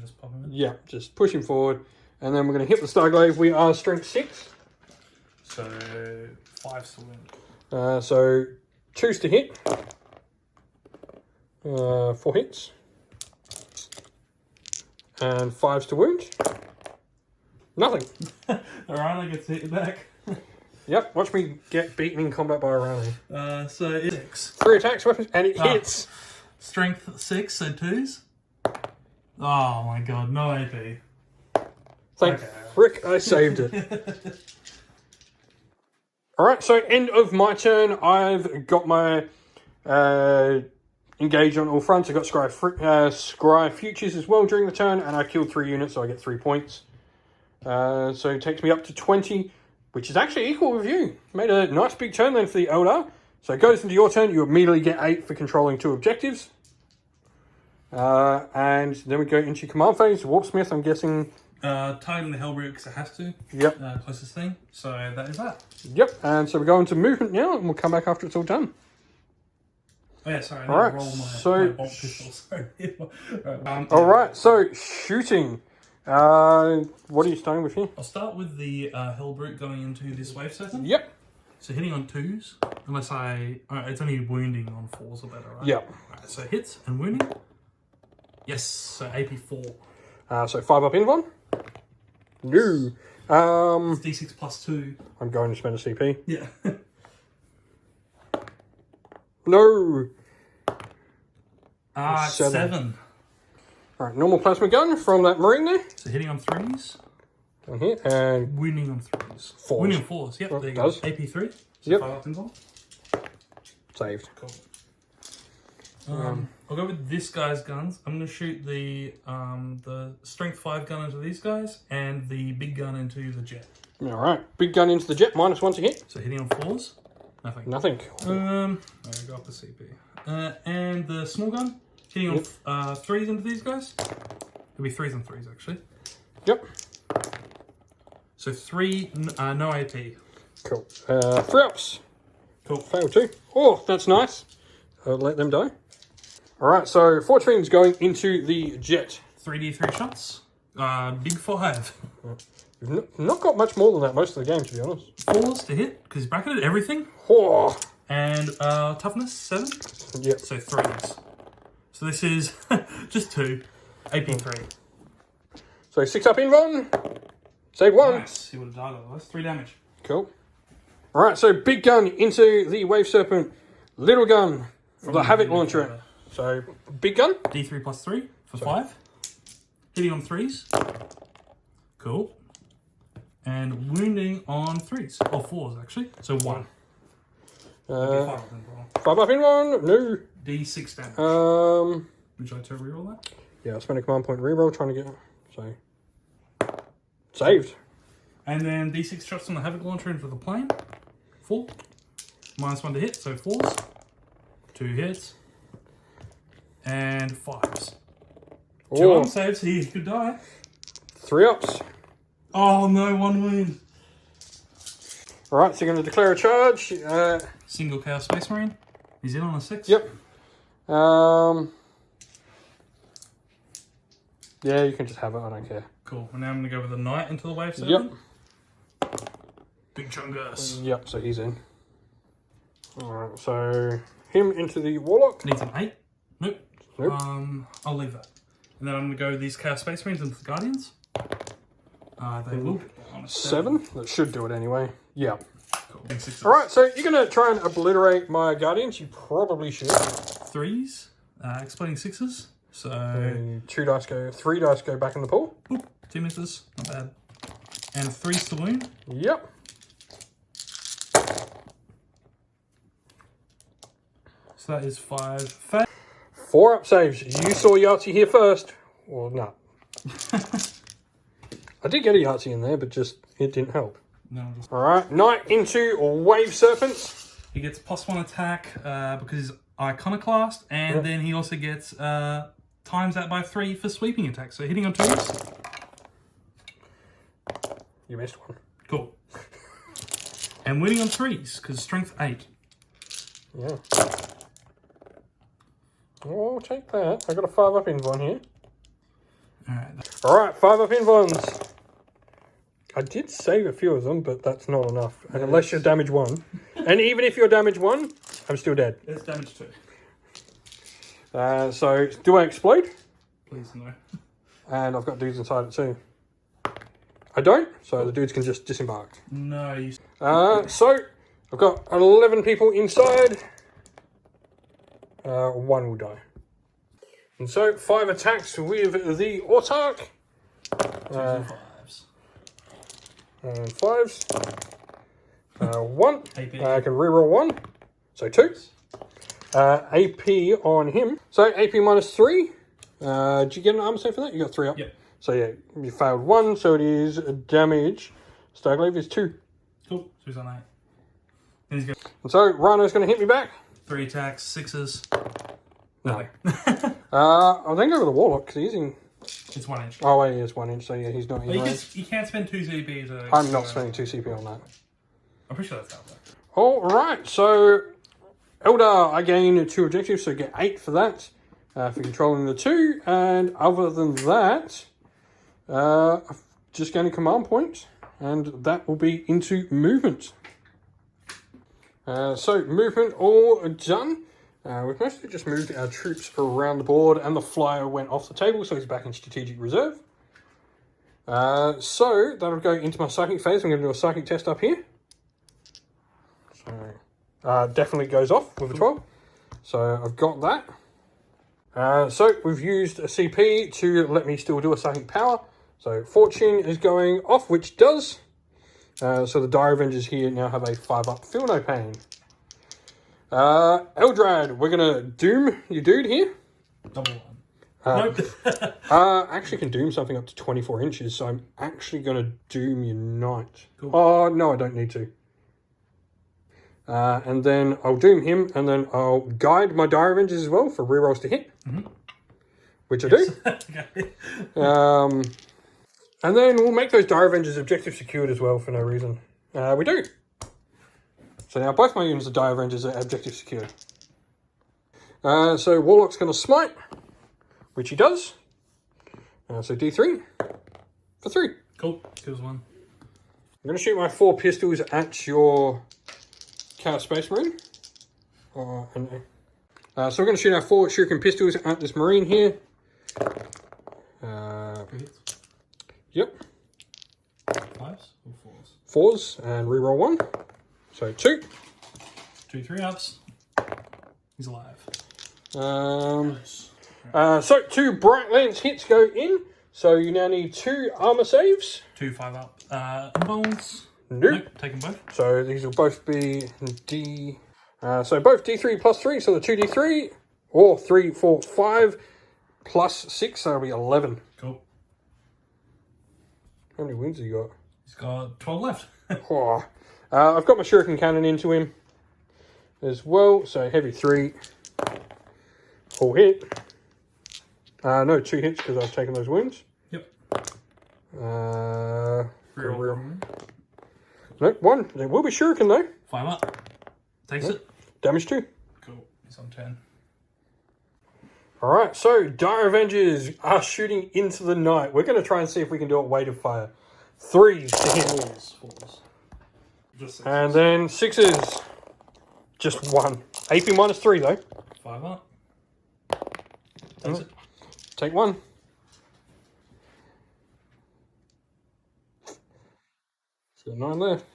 Just pop him in? Yeah, just push him forward. And then we're going to hit the Starglaive. We are strength 6. So 5's to win. So 2's to hit. 4 hits. And 5's to wound. Nothing. Rhino gets hit back. Yep, watch me get beaten in combat by a Rhino. So it's 6. 3 attacks, weapons, and it hits. Strength 6, so 2's. Oh my god, no AP. Thank frick, I saved it. Alright, so end of my turn. I've got my engage on all fronts. I've got Scry Futures as well during the turn, and I killed 3 units, so I get 3 points. So it takes me up to 20, which is actually equal with you. Made a nice big turn then for the Eldar. So it goes into your turn. You immediately get 8 for controlling 2 objectives. And then we go into command phase. Warpsmith, I'm guessing. Targeting the Hellroot because it has to. Yep. Closest thing. So that is that. Yep. And so we go into movement now, and we'll come back after it's all done. Oh yeah, sorry. All right. My bolt pistol. Sorry. All right. So shooting. What are you starting with here? I'll start with the Hellbrute going into this wave setting. Yep. So hitting on 2's, unless it's only wounding on 4's or better, right? Yep. Right, so hits and wounding. Yes, so AP 4. So 5 up in one. No. It's D6 plus 2. I'm going to spend a CP. Yeah. No. 7. All right, normal plasma gun from that marine there. So hitting on 3's. Down here, and wounding on 3's. 4s. Wounding on 4's, yep. Well, there you does. go. AP 3. So Yep. 5 up involved. Saved. Cool. I'll go with this guy's guns. I'm going to shoot the strength 5 gun into these guys and the big gun into the jet. All right, big gun into the jet, -1 to hit. So hitting on 4's, nothing. Nothing. There we go up the CP. And the small gun, hitting on 3's into these guys. It'll be 3's and 3's actually. Yep. So 3, no AP. Cool. 3 ups. Cool. Failed 2. Oh, that's nice. Let them die. All right, so Fortune's going into the jet. 3d3 shots. Big 5. You've not got much more than that most of the game, to be honest. 4's to hit, because he's bracketed everything. Oh. And toughness, 7. Yep. So 3's. So this is just 2. AP 3. So 6 up in one. Save 1. Nice. He would have died otherwise. 3 damage. Cool. All right, so big gun into the Wave Serpent. Little gun from the Havoc Launcher. So big gun. D3 plus 3 for 5. Hitting on 3's. Cool. And wounding on 3's. Or 4's actually. So 1. 5 up in one. No. D6 damage. Would you like to reroll that? Yeah, I'll spend a command point reroll trying to get. So saved. And then D6 shots from the Havoc Launcher into the plane. 4. -1 to hit, so 4's. 2 hits. And 5's. 2 arm saves, he could die. 3 ups. Oh no, 1 wound. Alright, so you're going to declare a charge. Single Chaos Space Marine. He's in on a 6. Yep. Yeah, you can just have it, I don't care. Cool. And now I'm going to go with the Knight into the Wave Serpent. Yep. Big Chungus. Yep, so he's in. Alright, so him into the Warlock. Needs an 8. Nope. Nope. I'll leave that. And then I'm going to go with these Chaos Space Marines into the Guardians. They will get on a 7. 7? That should do it anyway. Yeah. Cool. Alright, so you're going to try and obliterate my Guardians. You probably should. 3's. Exploding 6's. So... 2 dice go, 3 dice go back in the pool. Oop, 2 misses. Not bad. And 3's to wound. Yep. So that is 5 fail. 4 up saves. You saw Yahtzee here first. Well, no. I did get a Yahtzee in there, but just it didn't help. No, Alright, Knight into Wave Serpents. he gets +1 attack because he's Iconoclast, and then he also gets times that by 3 for sweeping attacks. So hitting on 2s. You missed one. Cool. And winning on 3s because strength 8. Yeah. Oh, I'll take that. I got a 5-up invuln here. Alright, 5-up invulns. I did save a few of them, but that's not enough. And unless you're damage 1. And even if you're damage 1, I'm still dead. It's damage 2. So, do I explode? Please no. And I've got dudes inside it too. I don't, so the dudes can just disembark. No, you... So, I've got 11 people inside. 1 will die. And so, 5 attacks with the Autarch. 2s and 5s. And 5s. 1. AP. I can reroll 1. So 2. AP on him. So AP -3. Did you get an armor save for that? You got 3 up. Yep. So yeah, you failed 1. So it is damage. Stagglaive is 2. Cool. So he's on 8. And he's got And so Rhino's going to hit me back. 3 attacks, 6s. No. I think over the Warlock because he's in. It's 1 inch. Oh wait, he is 1 inch. So yeah, he's not in range. You can't spend 2 CP. I'm not spending 2 CP on that. I'm pretty sure that's out there. All right, so Eldar, I gain 2 objectives, so get 8 for that, for controlling the 2. And other than that, I've just gained a command point, and that will be into movement. So movement all done. We've mostly just moved our troops around the board, and the flyer went off the table, so he's back in strategic reserve. So that'll go into my psychic phase. I'm going to do a psychic test up here. So definitely goes off with a 12. So I've got that. So we've used a CP to let me still do a psychic power. So Fortune is going off, which does. So the Dire Avengers here now have a 5-up Feel No Pain. Eldrad, we're going to doom your dude here. Double 1. Nope. Actually can doom something up to 24 inches, so I'm actually going to doom your knight. Cool. Oh, no, I don't need to. And then I'll doom him, and then I'll guide my Dire Avengers as well for rerolls to hit. Which I do. Okay. And then we'll make those Dire Avengers objective secured as well for no reason. We do. So now both my units of Dire Avengers are objective secured. So Warlock's going to smite, which he does. So D3 for 3. Cool. Kills 1. I'm going to shoot my 4 pistols at your Chaos Space Marine. So we're going to shoot our 4 shuriken pistols at this Marine here. Yep. 5s or 4s? 4s and reroll 1. So 2. 2 3-ups. He's alive. So 2 Bright Lance hits go in. So you now need 2 armor saves. 2 5-up involves. Nope. Take them both. So these will both be D. So both D3 plus 3. So the 2D3 or 3, 4, 5 plus 6. So that'll be 11. Cool. How many wins have you got? He's got 12 left. Oh. I've got my shuriken cannon into him as well. So heavy 3. Full hit. No, 2 hits because I've taken those wounds. Yep. Real. No, 1. There will be shuriken though. 5 up. Takes it. Damage 2. Cool. He's on 10. Alright, so Dire Avengers are shooting into the night. We're going to try and see if we can do it weight of fire. 3s to hit. 4s. Just 6s. And then 6s. Just 1. AP -3 though. 5 up. Takes it. Take 1. It's got 9 left.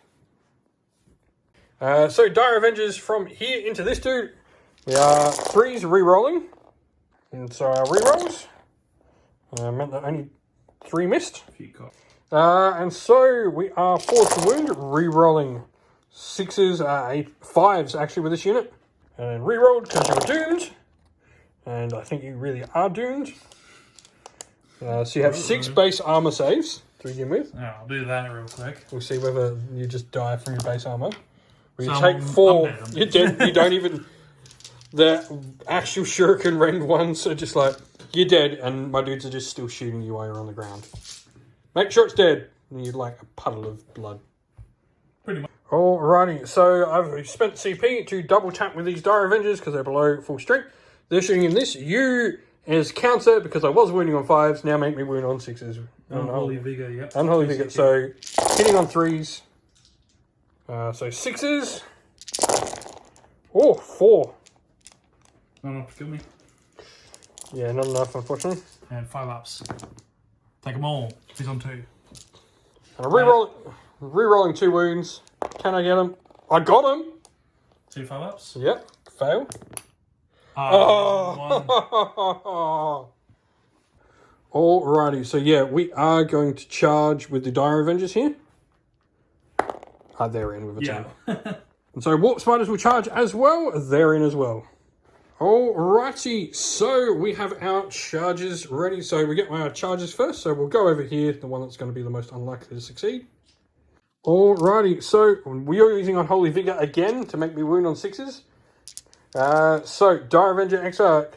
So Dire Avengers from here into this dude. We are 3s re-rolling. And so our re-rolls meant that only 3 missed. And so we are 4 to wound, re-rolling 6s, 5s actually with this unit. And re-rolled because you were doomed. And I think you really are doomed. So you have 6 base armor saves. to begin with. Yeah, I'll do that real quick. We'll see whether you just die from your base armor. Or you So take I'm 4. dead, I'm You're dead. You don't even... The actual shuriken rank ones are just like, you're dead, and my dudes are just still shooting you while you're on the ground. Make sure it's dead. And you're like a puddle of blood. Pretty much. Alrighty, so I've spent CP to double tap with these Dire Avengers because they're below full strength. They're shooting in this. You, as counter, because I was wounding on 5s, now make me wound on 6s. Unholy Vigor, yep. Unholy Vigor. So, hitting on 3s. So 6s. Oh, 4. Not enough to kill me. Yeah, not enough, unfortunately. And 5 ups. Take them all. He's on 2. And I'm re-rolling 2 wounds. Can I get him? I got him! 2 5 ups? Yep, fail. Oh! Alrighty, so yeah, we are going to charge with the Dire Avengers here. They're in with a 10. Yeah. And so Warp Spiders will charge as well. They're in as well. Alrighty, so we have our charges ready. So we get our charges first. So we'll go over here, the one that's going to be the most unlikely to succeed. Alrighty, so we are using Unholy Vigor again to make me wound on 6s. So Dire Avenger Exarch.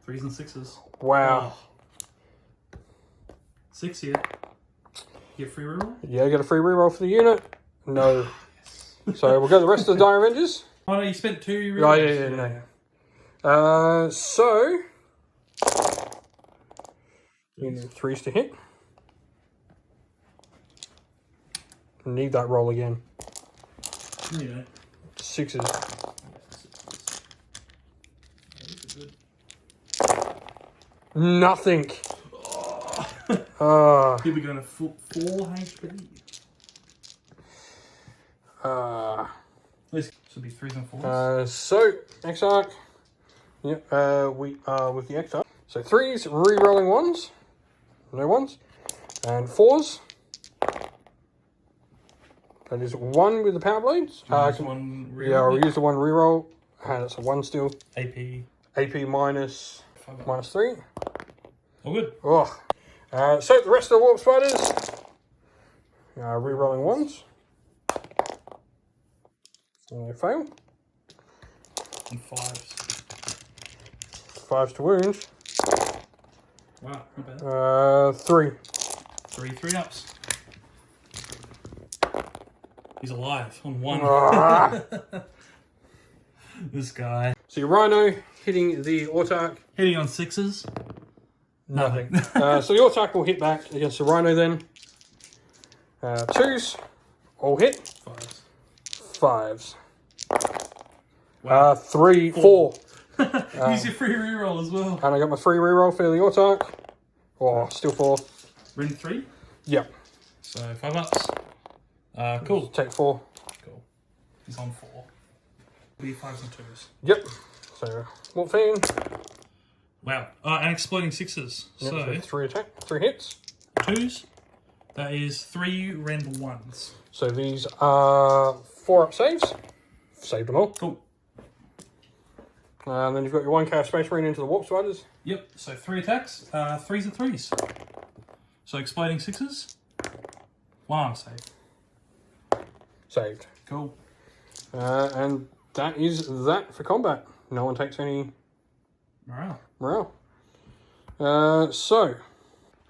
3s and 6s. Wow. Oh. 6 here. Get free reroll? Yeah, get a free reroll for the unit. No. So we'll go the rest of the Dire Avengers. Oh no, you spent 2 Oh, rerolls. no. So you need 3s to hit. Need that roll again. No, you don't. 6s. Nothing. Here we go to 4 HP. This should be 3s and 4s. So Exarch. Yep. We are with the Exarch. So 3s, re-rolling 1s. No 1s. And 4s. That is 1 with the Power Blades. One Yeah, I'll use the 1 reroll. That's a 1 still. AP. AP minus 3. Oh, good. Oh. So the rest of the Warp Spiders. Re-rolling 1s. And they fail. And 5s. 5s to wound. Wow, not bad. 3. 3 ups. He's alive on 1. This guy. So your Rhino hitting the Autarch. Hitting on 6s. Nothing. So the Autarch will hit back against the Rhino then. 2s. All hit. 5s. Wow. 3, 4. Use your free reroll as well. And I got my free reroll for the Autarch. Oh, still 4. Ring 3. Yep. So 5 ups. Cool. Take 4. Cool. He's on 4. Be 5s and 2s. Yep. So Warp Fiend. Wow. And exploding 6s. Yep, So 3 hits. 2s. That is 3 rend 1s. So these are 4 up saves. Saved them all. Cool. And then you've got your 1 Chaos Space Marine into the Warp Spiders. Yep. So 3 attacks. 3s and 3s. So exploding 6s. 1 arm save. Saved. Cool. And that is that for combat. No one takes any morale. So,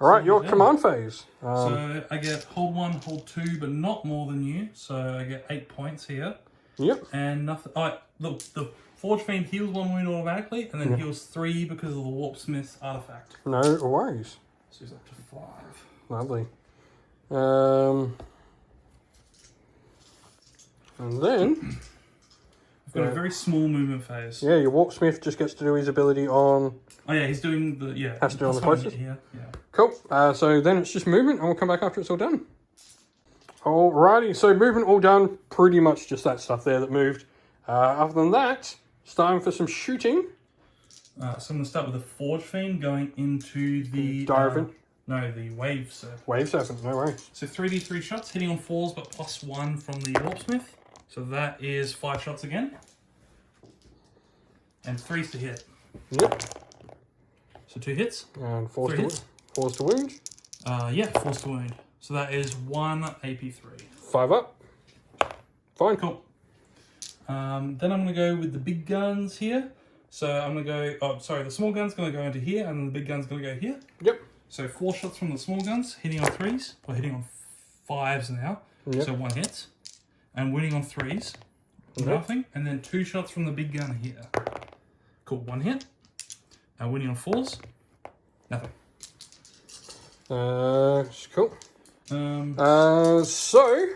alright, your command phase. So I get hold 1, hold 2, but not more than you. So I get 8 points here. Yep. And nothing. The Forge Fiend heals 1 wound automatically, and then heals 3 because of the Warpsmith artifact. No worries. So he's up to 5. Lovely. And then I've got a very small movement phase. yeah, your Warpsmith just gets to do his ability on. Oh yeah, he's doing the Has to do on the closest. here. Yeah. Cool. So then it's just movement, and we'll come back after it's all done. Alrighty, so movement all done. Pretty much just that stuff there that moved. Other than that, it's time for some shooting. So I'm going to start with the Forge Fiend going into the... the Wave Serpent. Wave Serpent, no worries. So 3d3 shots, hitting on 4s, but +1 from the Warpsmith. So that is 5 shots again. And 3s to hit. Yep. So 2 hits. And 3 hits. 4s to wound. Yeah, force to wound. So that is 1 AP3. 5 up. Fine. Cool. Then I'm going to go with the big guns here. So I'm going to go... Oh, sorry. The small gun's going to go into here, and then the big gun's going to go here. Yep. So 4 shots from the small guns, hitting on 3s, or hitting on 5s now. Yep. So 1 hit. And winning on 3s. Nothing. And then 2 shots from the big gun here. Cool. 1 hit. And winning on 4s. Nothing. Cool. So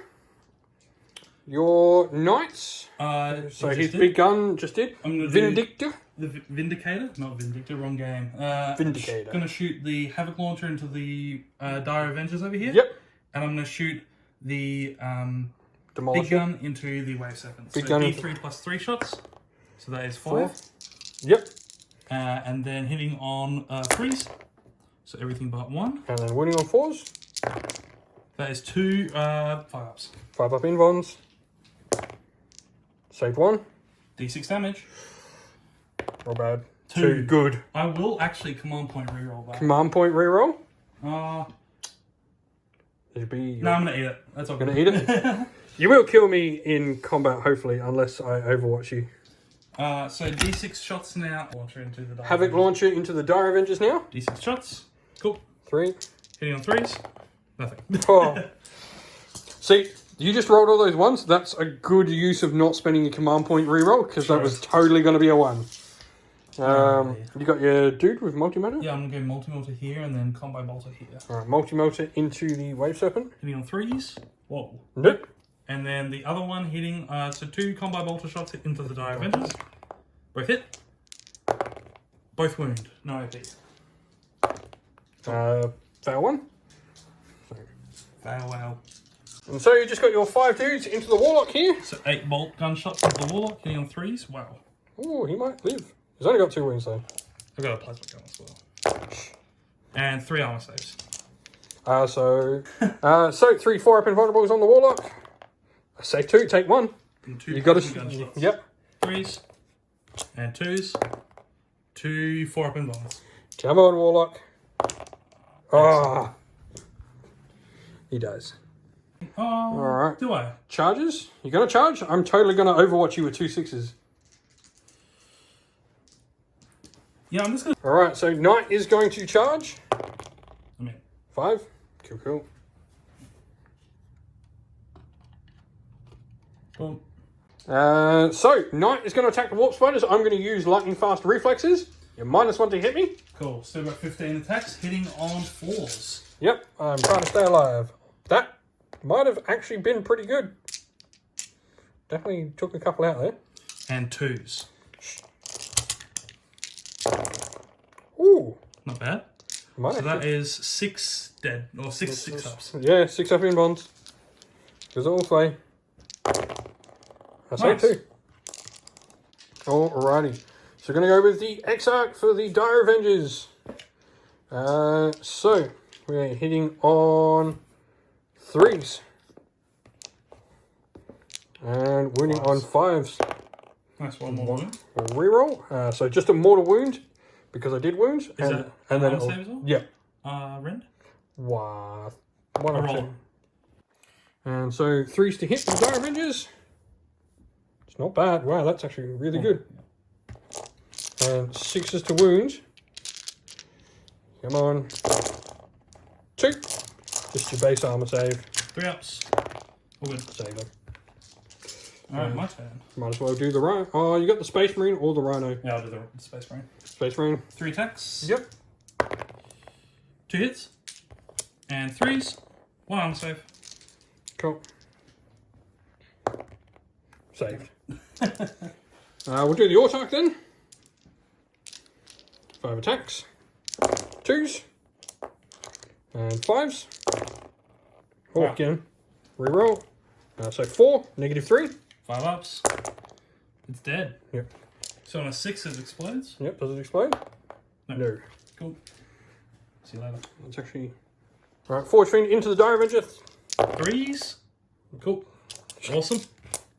your knights. So his big gun just did. I'm gonna Vindictor. The Vindicator, not Vindictor, wrong game. Vindicator. Gonna shoot the Havoc launcher into the Dire Avengers over here. Yep. And I'm gonna shoot the Demolisher. big gun into the wave serpent. Big so gun D3 plus 3 shots. So that is 5. 4. Yep. And then hitting on 3s. So everything but 1. And then winning on 4s. That is 2 5-ups. 5 up invons. Saved 1. D6 damage. Not bad. 2. 2 good. I will actually command point reroll that. Command point reroll. It'd be. No, I'm gonna eat it. That's all. Gonna eat it. You will kill me in combat, hopefully, unless I overwatch you. So D6 shots now. Launcher into the Dire Havoc Avengers. launcher into the Dire Avengers now. D6 shots. Cool. 3. Hitting on 3s. Nothing. Oh. See, you just rolled all those ones. That's a good use of not spending your command point reroll, because that was totally going to be a 1. You got your dude with multi-motor? Yeah, I'm gonna go multi-motor here and then combo bolter here. Alright, multi-motor into the wave serpent. Hitting on 3s. Whoa. Nope. And then the other one hitting, so 2 combo bolter shots into the Dire Avengers. Both hit. Both wound. No AP. Fail 1. Fail well. And so you just got your 5 dudes into the Warlock here. So 8 bolt gunshots into the Warlock, hitting on 3s. Wow. Oh, he might live. He's only got 2 wounds though. I've got a plasma gun as well. And 3 armor saves. So 3 4-up invulnerables on the Warlock. Save 2, take 1. And 2 You got gunshots. Yep. 3s. And 2s. 2 4-up invulnerables. Come on, Warlock. Ah. He does. Oh, Alright. do I? Charges? You gonna charge? I'm totally gonna overwatch you with 2 6s. Yeah, I'm just gonna... Alright, so Knight is going to charge. I'm in. 5. Cool. Boom. So, Knight is going to attack the Warp Spiders. I'm going to use lightning fast reflexes. You're -1 to hit me. Cool. Still got 15 attacks, hitting on 4s. Yep, I'm trying to stay alive. That might have actually been pretty good. Definitely took a couple out there. And 2s. Ooh. Not bad. Might So that actually- is 6 dead. Or 6 ups. Yeah, 6 up in bonds. Goes Ulthwe. I say Nice. 2. Alrighty. So we're going to go with the Exarch for the Dire Avengers. So we're hitting on 3s. And winning on 5s. Nice, one more wound. Reroll. So just a mortal wound because I did wounds. Is that and then armor it'll, save as well? yeah. Rend? Wow. A 1 roll. up. And so 3s to hit the Dire Avengers. It's not bad. Wow, that's actually really good. And 6s to wound. Come on. 2. Just your base armor save. 3 ups. All good. Save them. Alright, my turn. Might as well do the Rhino. Oh, you got the Space Marine or the Rhino? Yeah, I'll do the Space Marine. Space Marine. 3 attacks. Yep. 2 hits. And 3s. 1 armor save. Cool. Saved. We'll do the Autarch then. 5 attacks. 2s. And 5s. Oh, Wow. again. Reroll. So 4, -3. 5 ups. It's dead. Yep. So on a 6 it explodes? Yep, does it explode? No. No. Cool. See you later. It's actually... Alright, Forge Fiend into the Dire Avenger. 3s. Cool. Awesome.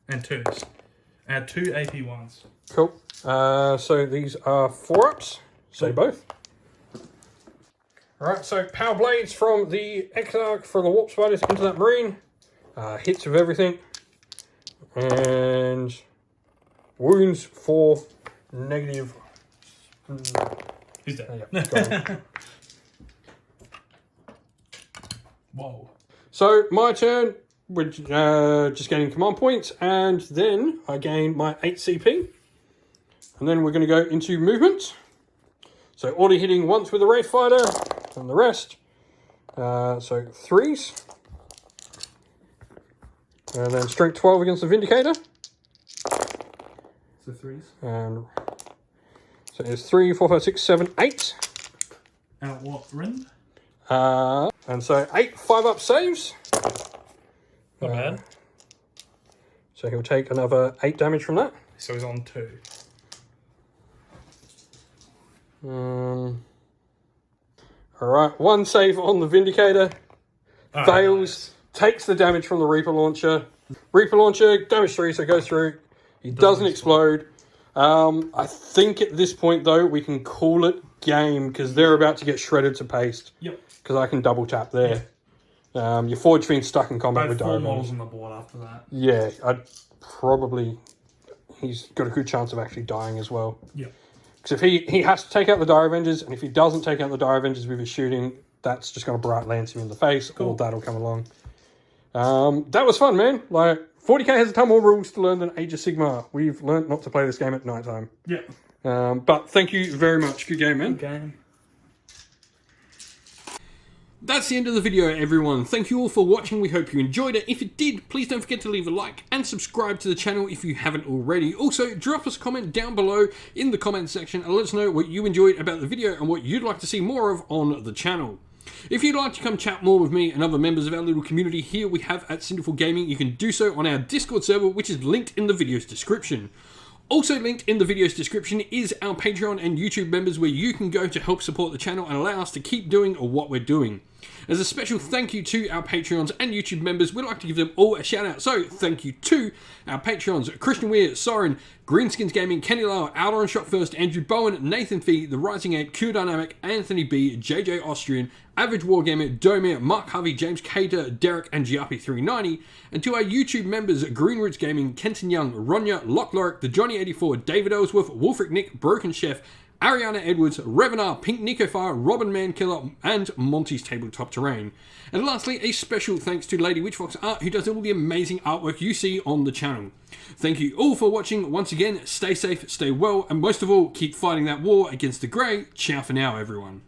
And 2s. Add 2 AP1s. Cool. So these are 4-ups. Say both. Alright, so power blades from the Exarch for the Warp Spiders into that Marine. Hits of everything. And wounds for negative. He's dead. Yeah, Whoa. so my turn, we're just gaining command points, and then I gain my 8 CP. And then we're going to go into movement. So already hitting once with the Wraith Fighter, and the rest. So 3s. And then strength 12 against the Vindicator. So 3s. And so it's 3, 4, 5, 6, 7, 8. Out what rend? And so 8 5-up saves. Not bad. So he'll take another 8 damage from that. So he's on 2. Alright, 1 save on the Vindicator. Fails. Nice. Takes the damage from the Reaper Launcher. Reaper Launcher, damage 3, so it goes through. He doesn't explode. I think at this point, though, we can call it game, because they're about to get shredded to paste. Yep. Because I can double tap there. Your Forge Fiend's stuck in combat with 4 Diamond. models on the board after that. Yeah, I'd probably... He's got a good chance of actually dying as well. Yep. Because if he has to take out the Dire Avengers, and if he doesn't take out the Dire Avengers with his shooting, that's just going to bright lance him in the face, Cool. or that'll come along. That was fun, man. Like, 40k has a ton more rules to learn than Age of Sigmar. We've learned not to play this game at night time. Yeah. But thank you very much. Good game, man. Good game. That's the end of the video, everyone. Thank you all for watching. We hope you enjoyed it. If you did, please don't forget to leave a like and subscribe to the channel if you haven't already. Also, drop us a comment down below in the comment section and let us know what you enjoyed about the video and what you'd like to see more of on the channel. If you'd like to come chat more with me and other members of our little community here we have at Sinful Gaming, you can do so on our Discord server, which is linked in the video's description. Also linked in the video's description is our Patreon and YouTube members, where you can go to help support the channel and allow us to keep doing what we're doing. As a special thank you to our Patreons and YouTube members, we'd like to give them all a shout out. So thank you to our Patreons: Christian Weir, Soren, Greenskins Gaming, Kenny Lau, Outer Shot First, Andrew Bowen, Nathan Fee, The Rising Ape, Q Dynamic, Anthony B, JJ Austrian, Average Wargamer, Domir, Mark Harvey, James Cater, Derek, and Giappy390, and to our YouTube members: Green Roots Gaming, Kenton Young, Ronya, Lock Lorick, The Johnny84, David Ellsworth, Wolfric Nick, Broken Chef, Ariana Edwards, Revenar, Pink Nico Fire, Robin Mankiller, and Monty's Tabletop Terrain. And lastly, a special thanks to Lady Witchfox Art, who does all the amazing artwork you see on the channel. Thank you all for watching. Once again, stay safe, stay well, and most of all, keep fighting that war against the Grey. Ciao for now, everyone.